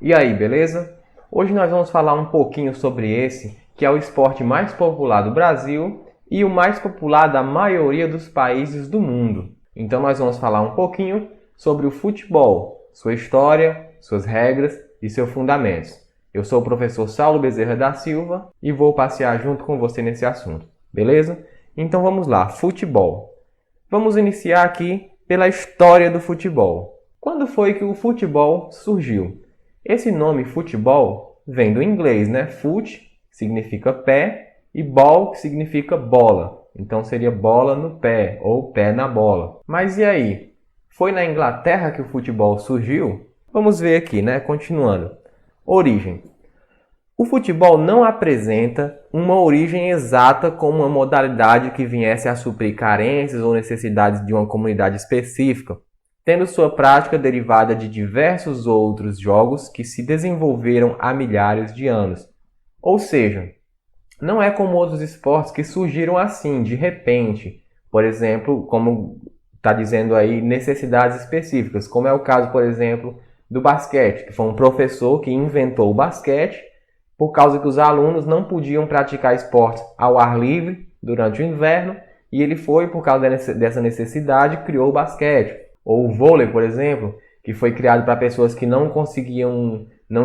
E aí, beleza? Hoje nós vamos falar um pouquinho sobre esse, que é o esporte mais popular do Brasil e o mais popular da maioria dos países do mundo. Então nós vamos falar um pouquinho sobre o futebol, sua história, suas regras e seus fundamentos. Eu sou o professor Saulo Bezerra da Silva e vou passear junto com você nesse assunto, beleza? Então vamos lá, futebol. Vamos iniciar aqui pela história do futebol. Quando foi que o futebol surgiu? Esse nome futebol vem do inglês, né? Foot significa pé e ball significa bola. Então seria bola no pé ou pé na bola. Mas e aí? Foi na Inglaterra que o futebol surgiu? Vamos ver aqui, né? Continuando. Origem. O futebol não apresenta uma origem exata como uma modalidade que viesse a suprir carências ou necessidades de uma comunidade específica, tendo sua prática derivada de diversos outros jogos que se desenvolveram há milhares de anos. Ou seja, não é como outros esportes que surgiram assim, de repente. Por exemplo, como está dizendo aí, necessidades específicas, como é o caso, por exemplo, do basquete, que foi um professor que inventou o basquete por causa que os alunos não podiam praticar esportes ao ar livre durante o inverno, e ele foi, por causa dessa necessidade, criou o basquete. Ou o vôlei, por exemplo, que foi criado para pessoas que não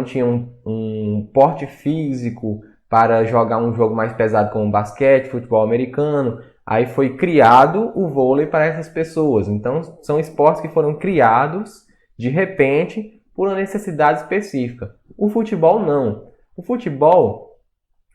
tinham um porte físico para jogar um jogo mais pesado como basquete, futebol americano. Aí foi criado o vôlei para essas pessoas. Então, são esportes que foram criados de repente por uma necessidade específica. O futebol não. O futebol,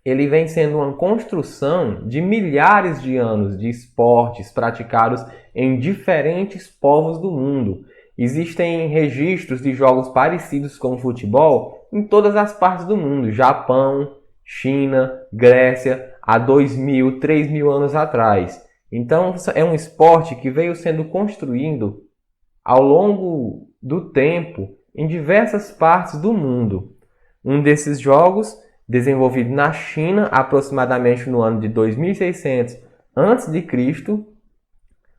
ele vem sendo uma construção de milhares de anos de esportes praticados em diferentes povos do mundo. Existem registros de jogos parecidos com o futebol em todas as partes do mundo. Japão, China, Grécia, há 2.000, 3.000 anos atrás. Então, é um esporte que veio sendo construído ao longo do tempo em diversas partes do mundo. Um desses jogos, desenvolvido na China aproximadamente no ano de 2600 a.C.,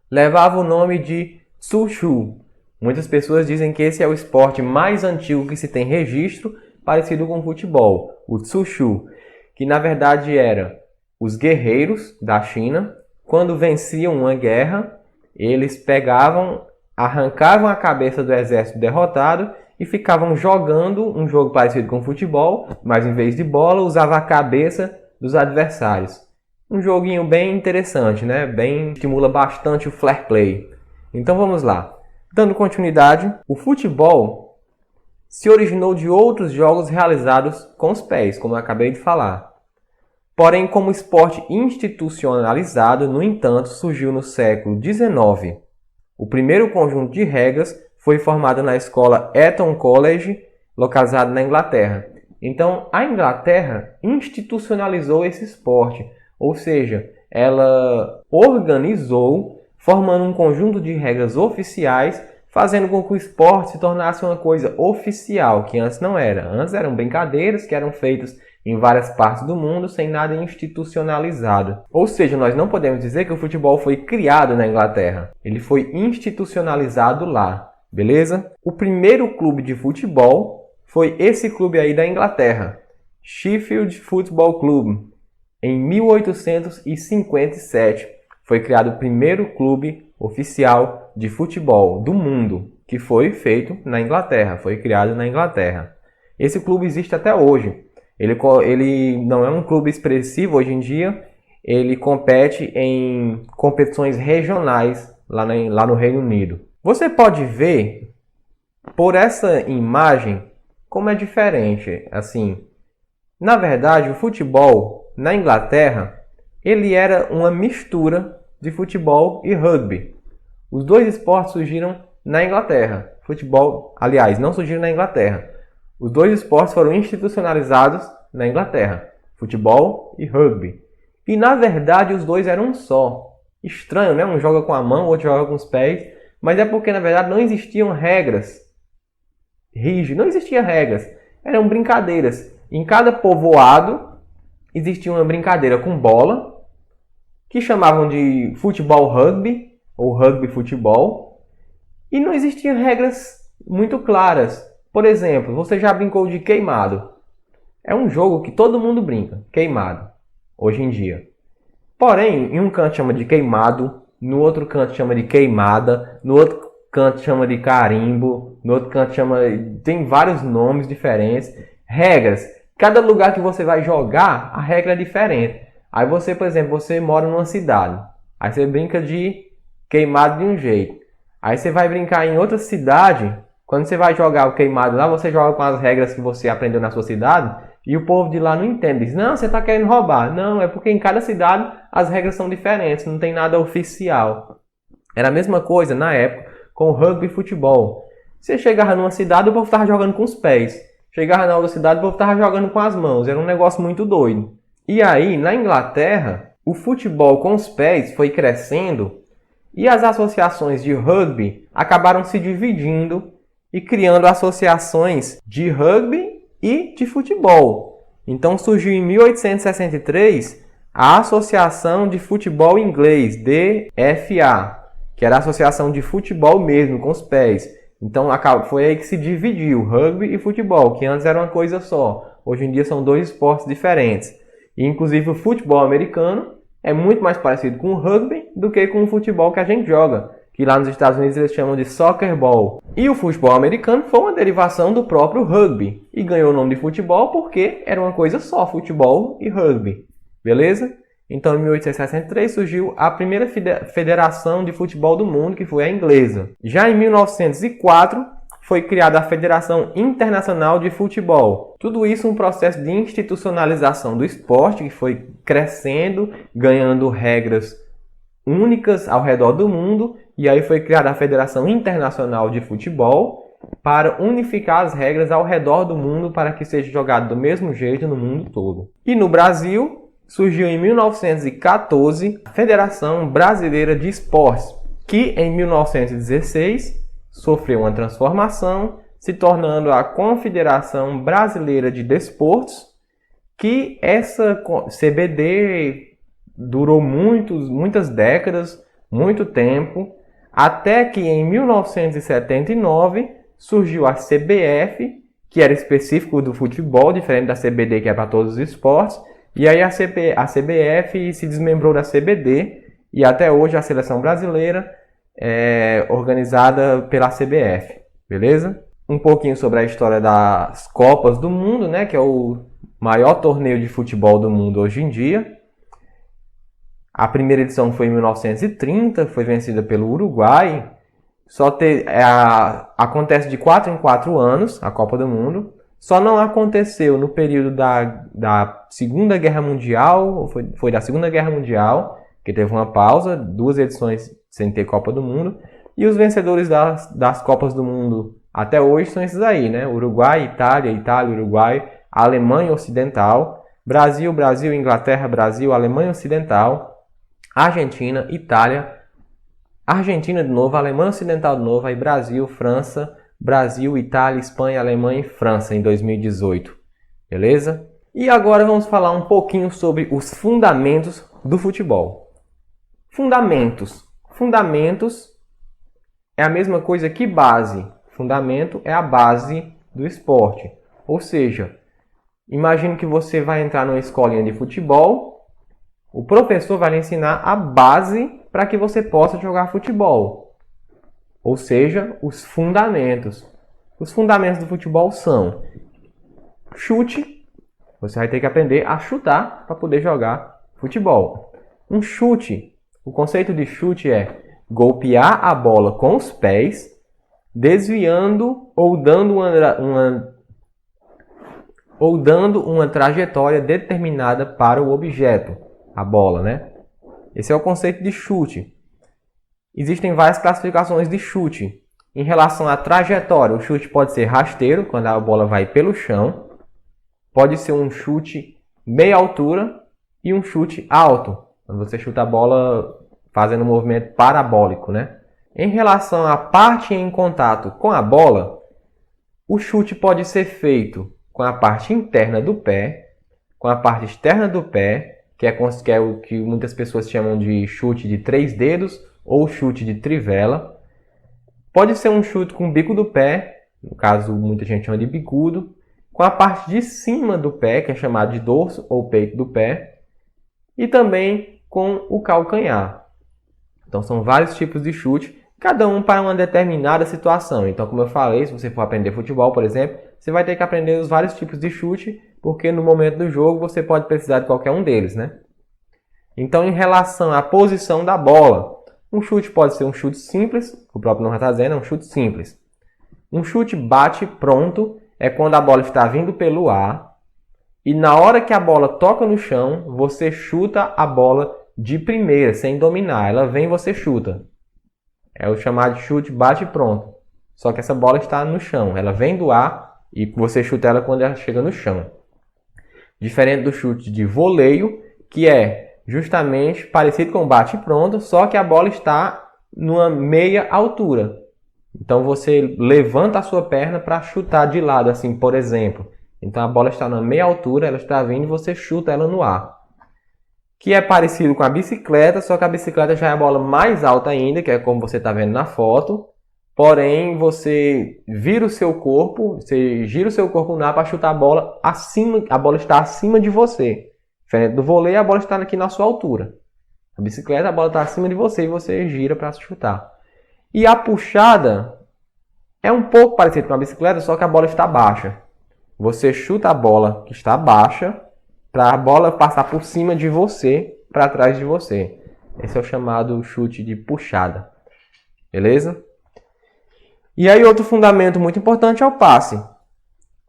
levava o nome de Tsushu. Muitas pessoas dizem que esse é o esporte mais antigo que se tem registro, parecido com o futebol, o Tsushu, que na verdade era os guerreiros da China, quando venciam uma guerra, eles arrancavam a cabeça do exército derrotado e ficavam jogando um jogo parecido com futebol, mas em vez de bola, usava a cabeça dos adversários. Um joguinho bem interessante, né? Estimula bastante o fair play. Então vamos lá. Dando continuidade, o futebol se originou de outros jogos realizados com os pés, como eu acabei de falar. Porém, como esporte institucionalizado, no entanto, surgiu no século XIX. O primeiro conjunto de regras foi formado na escola Eton College, localizada na Inglaterra. Então, a Inglaterra institucionalizou esse esporte, ou seja, ela organizou, formando um conjunto de regras oficiais, fazendo com que o esporte se tornasse uma coisa oficial, que antes não era. Antes eram brincadeiras que eram feitas em várias partes do mundo, sem nada institucionalizado. Ou seja, nós não podemos dizer que o futebol foi criado na Inglaterra. Ele foi institucionalizado lá. Beleza? O primeiro clube de futebol foi esse clube aí da Inglaterra, Sheffield Football Club. Em 1857 foi criado o primeiro clube oficial de futebol do mundo, que foi feito na Inglaterra, foi criado na Inglaterra. Esse clube existe até hoje. Ele não é um clube expressivo hoje em dia, ele compete em competições regionais lá no Reino Unido. Você pode ver, por essa imagem, como é diferente. Assim, na verdade, o futebol na Inglaterra, ele era uma mistura de futebol e rugby. Os dois esportes surgiram na Inglaterra. Futebol, aliás, não surgiram na Inglaterra. Os dois esportes foram institucionalizados na Inglaterra, futebol e rugby. E na verdade os dois eram um só. Estranho, né? Um joga com a mão, o outro joga com os pés. Mas é porque, na verdade, não existiam regras rígidas, não existiam regras. Eram brincadeiras. Em cada povoado existia uma brincadeira com bola, que chamavam de futebol rugby, ou rugby futebol. E não existiam regras muito claras. Por exemplo, você já brincou de queimado? É um jogo que todo mundo brinca, queimado, hoje em dia. Porém, em um canto chama de queimado, no outro canto chama de queimada, no outro canto chama de carimbo, no outro canto chama... Tem vários nomes diferentes. Regras. Cada lugar que você vai jogar, a regra é diferente. Aí você, por exemplo, você mora numa cidade. Aí você brinca de queimado de um jeito. Aí você vai brincar em outra cidade. Quando você vai jogar o queimado lá, você joga com as regras que você aprendeu na sua cidade. E o povo de lá não entende. Diz, não, você está querendo roubar. Não, é porque em cada cidade as regras são diferentes. Não tem nada oficial. Era a mesma coisa na época com o rugby e futebol. Você chegava numa cidade, o povo estava jogando com os pés. Chegava na outra cidade, o povo estava jogando com as mãos. Era um negócio muito doido. E aí, na Inglaterra, o futebol com os pés foi crescendo e as associações de rugby acabaram se dividindo e criando associações de rugby e de futebol. Então surgiu em 1863 a Associação de Futebol Inglês, DFA, que era a associação de futebol mesmo, com os pés. Então foi aí que se dividiu rugby e futebol, que antes era uma coisa só. Hoje em dia são dois esportes diferentes. E, inclusive o futebol americano é muito mais parecido com o rugby do que com o futebol que a gente joga, que lá nos Estados Unidos eles chamam de soccer ball. E o futebol americano foi uma derivação do próprio rugby e ganhou o nome de futebol porque era uma coisa só, futebol e rugby. Beleza? Então, em 1863 surgiu a primeira federação de futebol do mundo, que foi a inglesa. Já em 1904 foi criada a Federação Internacional de Futebol. Tudo isso um processo de institucionalização do esporte que foi crescendo, ganhando regras únicas ao redor do mundo, e aí foi criada a Federação Internacional de Futebol para unificar as regras ao redor do mundo para que seja jogado do mesmo jeito no mundo todo. E no Brasil surgiu em 1914 a Federação Brasileira de Esportes, que em 1916 sofreu uma transformação, se tornando a Confederação Brasileira de Desportos, que essa CBD durou muitas décadas, muito tempo, até que em 1979 surgiu a CBF, que era específico do futebol, diferente da CBD, que é para todos os esportes. E aí a CBF se desmembrou da CBD e até hoje a seleção brasileira é organizada pela CBF, beleza? Um pouquinho sobre a história das Copas do Mundo, né, que é o maior torneio de futebol do mundo hoje em dia. A primeira edição foi em 1930, foi vencida pelo Uruguai. Acontece de 4 em 4 anos a Copa do Mundo. Só não aconteceu no período da Segunda Guerra Mundial, foi da Segunda Guerra Mundial, que teve uma pausa, 2 edições sem ter Copa do Mundo. E os vencedores das Copas do Mundo até hoje são esses aí, né? Uruguai, Itália, Uruguai, Alemanha Ocidental, Brasil, Inglaterra, Brasil, Alemanha Ocidental, Argentina, Itália, Argentina de novo, Alemanha Ocidental de novo, aí Brasil, França, Brasil, Itália, Espanha, Alemanha e França em 2018. Beleza? E agora vamos falar um pouquinho sobre os fundamentos do futebol. Fundamentos. Fundamentos é a mesma coisa que base. Fundamento é a base do esporte. Ou seja, imagine que você vai entrar numa escolinha de futebol, o professor vai lhe ensinar a base para que você possa jogar futebol. Ou seja, os fundamentos. Os fundamentos do futebol são chute. Você vai ter que aprender a chutar para poder jogar futebol. Um chute. O conceito de chute é golpear a bola com os pés, desviando ou dando uma trajetória determinada para o objeto, a bola, né? Esse é o conceito de chute. Existem várias classificações de chute. Em relação à trajetória, o chute pode ser rasteiro, quando a bola vai pelo chão. Pode ser um chute meia altura e um chute alto, quando você chuta a bola fazendo um movimento parabólico, né? Em relação à parte em contato com a bola, o chute pode ser feito com a parte interna do pé, com a parte externa do pé, que é o que muitas pessoas chamam de chute de 3 dedos ou chute de trivela. Pode ser um chute com o bico do pé no caso muita gente chama de bicudo, com a parte de cima do pé, que é chamado de dorso ou peito do pé, e também com o calcanhar. Então são vários tipos de chute, cada um para uma determinada situação. Então, como eu falei, se você for aprender futebol, por exemplo, você vai ter que aprender os vários tipos de chute, porque no momento do jogo você pode precisar de qualquer um deles, né? Então, em relação à posição da bola, um chute pode ser um chute simples, o próprio nome está dizendo, é um chute simples. Um chute bate-pronto é quando a bola está vindo pelo ar e na hora que a bola toca no chão, você chuta a bola de primeira, sem dominar. Ela vem e você chuta. É o chamado de chute bate-pronto. Só que essa bola está no chão. Ela vem do ar e você chuta ela quando ela chega no chão. Diferente do chute de voleio, que é justamente parecido com o bate-pronto, só que a bola está numa meia altura. Então você levanta a sua perna para chutar de lado, assim, por exemplo. Então a bola está na meia altura, ela está vindo e você chuta ela no ar. Que é parecido com a bicicleta, só que a bicicleta já é a bola mais alta ainda, que é como você está vendo na foto. Porém, você vira o seu corpo, você gira o seu corpo no ar para chutar a bola acima, a bola está acima de você. Diferente do vôlei, a bola está aqui na sua altura. A bicicleta, a bola está acima de você e você gira para chutar. E a puxada é um pouco parecido com a bicicleta, só que a bola está baixa. Você chuta a bola que está baixa para a bola passar por cima de você, para trás de você. Esse é o chamado chute de puxada. Beleza? E aí outro fundamento muito importante é o passe.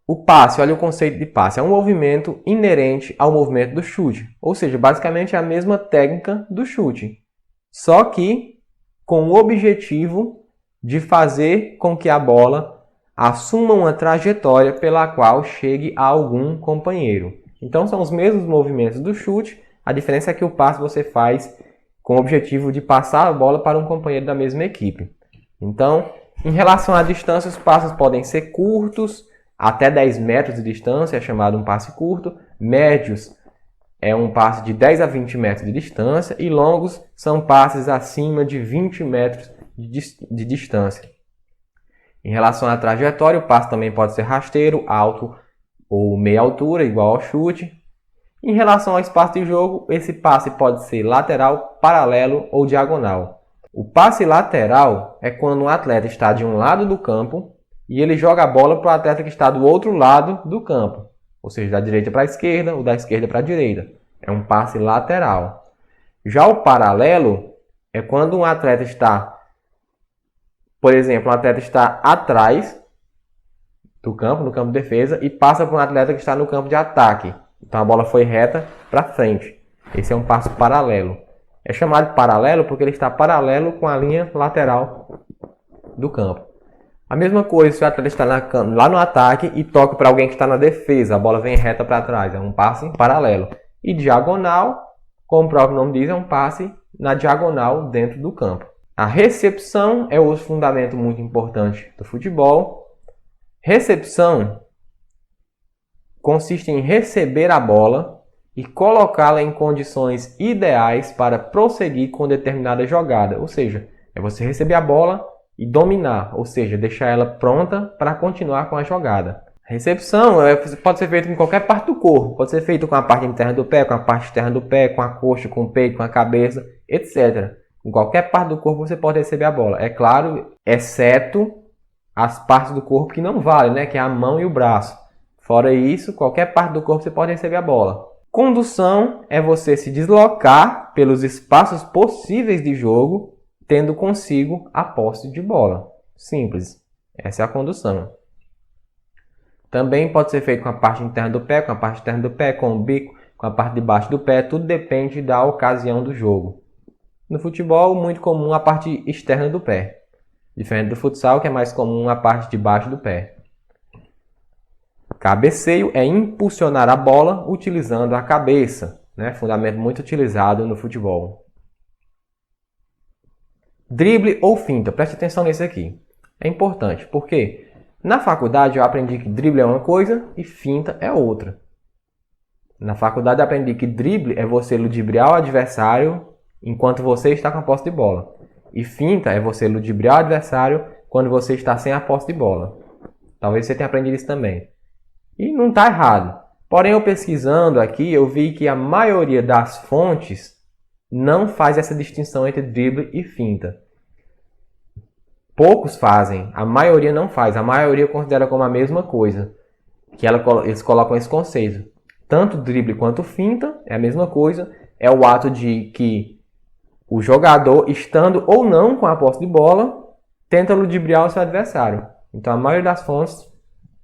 O passe, olha o conceito de passe, é um movimento inerente ao movimento do chute. Ou seja, basicamente é a mesma técnica do chute. Só que com o objetivo de fazer com que a bola assuma uma trajetória pela qual chegue a algum companheiro. Então são os mesmos movimentos do chute, a diferença é que o passe você faz com o objetivo de passar a bola para um companheiro da mesma equipe. Então, em relação à distância, os passes podem ser curtos, até 10 metros de distância, é chamado um passe curto, médios é um passe de 10 a 20 metros de distância e longos são passes acima de 20 metros de distância. Em relação à trajetória, o passe também pode ser rasteiro, alto ou meia altura, igual ao chute. Em relação ao espaço de jogo, esse passe pode ser lateral, paralelo ou diagonal. O passe lateral é quando um atleta está de um lado do campo e ele joga a bola para o atleta que está do outro lado do campo. Ou seja, da direita para a esquerda ou da esquerda para a direita. É um passe lateral. Já o paralelo é quando um atleta está, por exemplo, um atleta está atrás do campo, no campo de defesa, e passa para um atleta que está no campo de ataque. Então a bola foi reta para frente. Esse é um passo paralelo. É chamado de paralelo porque ele está paralelo com a linha lateral do campo. A mesma coisa se o atleta está lá no ataque e toca para alguém que está na defesa. A bola vem reta para trás. É um passe paralelo. E diagonal, como o próprio nome diz, é um passe na diagonal dentro do campo. A recepção é outro fundamento muito importante do futebol. Recepção consiste em receber a bola e colocá-la em condições ideais para prosseguir com determinada jogada. Ou seja, é você receber a bola e dominar, ou seja, deixar ela pronta para continuar com a jogada. A recepção pode ser feita em qualquer parte do corpo. Pode ser feito com a parte interna do pé, com a parte externa do pé, com a coxa, com o peito, com a cabeça, etc. Em qualquer parte do corpo você pode receber a bola. É claro, exceto as partes do corpo que não valem, né? Que é a mão e o braço. Fora isso, qualquer parte do corpo você pode receber a bola. Condução é você se deslocar pelos espaços possíveis de jogo, tendo consigo a posse de bola. Simples. Essa é a condução. Também pode ser feito com a parte interna do pé, com a parte externa do pé, com o bico, com a parte de baixo do pé. Tudo depende da ocasião do jogo. No futebol, muito comum a parte externa do pé. Diferente do futsal, que é mais comum a parte de baixo do pé. Cabeceio é impulsionar a bola utilizando a cabeça, né? Fundamento muito utilizado no futebol. Drible ou finta, preste atenção nesse aqui. É importante, porque na faculdade eu aprendi que drible é uma coisa e finta é outra. Na faculdade eu aprendi que drible é você ludibriar o adversário enquanto você está com a posse de bola. E finta é você ludibriar o adversário quando você está sem a posse de bola. Talvez você tenha aprendido isso também. E não está errado. Porém, eu pesquisando aqui, eu vi que a maioria das fontes não faz essa distinção entre drible e finta. Poucos fazem, a maioria não faz. A maioria considera como a mesma coisa. Eles colocam esse conceito. Tanto drible quanto finta é a mesma coisa. É o ato de que o jogador, estando ou não com a posse de bola, tenta ludibriar o seu adversário. Então a maioria das fontes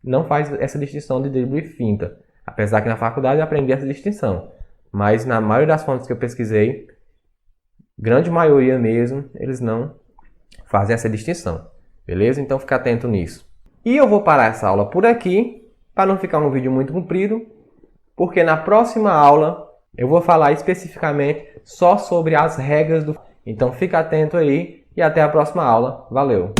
não faz essa distinção de drible e finta. Apesar que na faculdade eu aprendi essa distinção. Mas na maioria das fontes que eu pesquisei, grande maioria mesmo, eles não fazem essa distinção. Beleza? Então fica atento nisso. E eu vou parar essa aula por aqui, para não ficar um vídeo muito comprido, porque na próxima aula eu vou falar especificamente só sobre as regras do... Então fica atento aí e até a próxima aula. Valeu!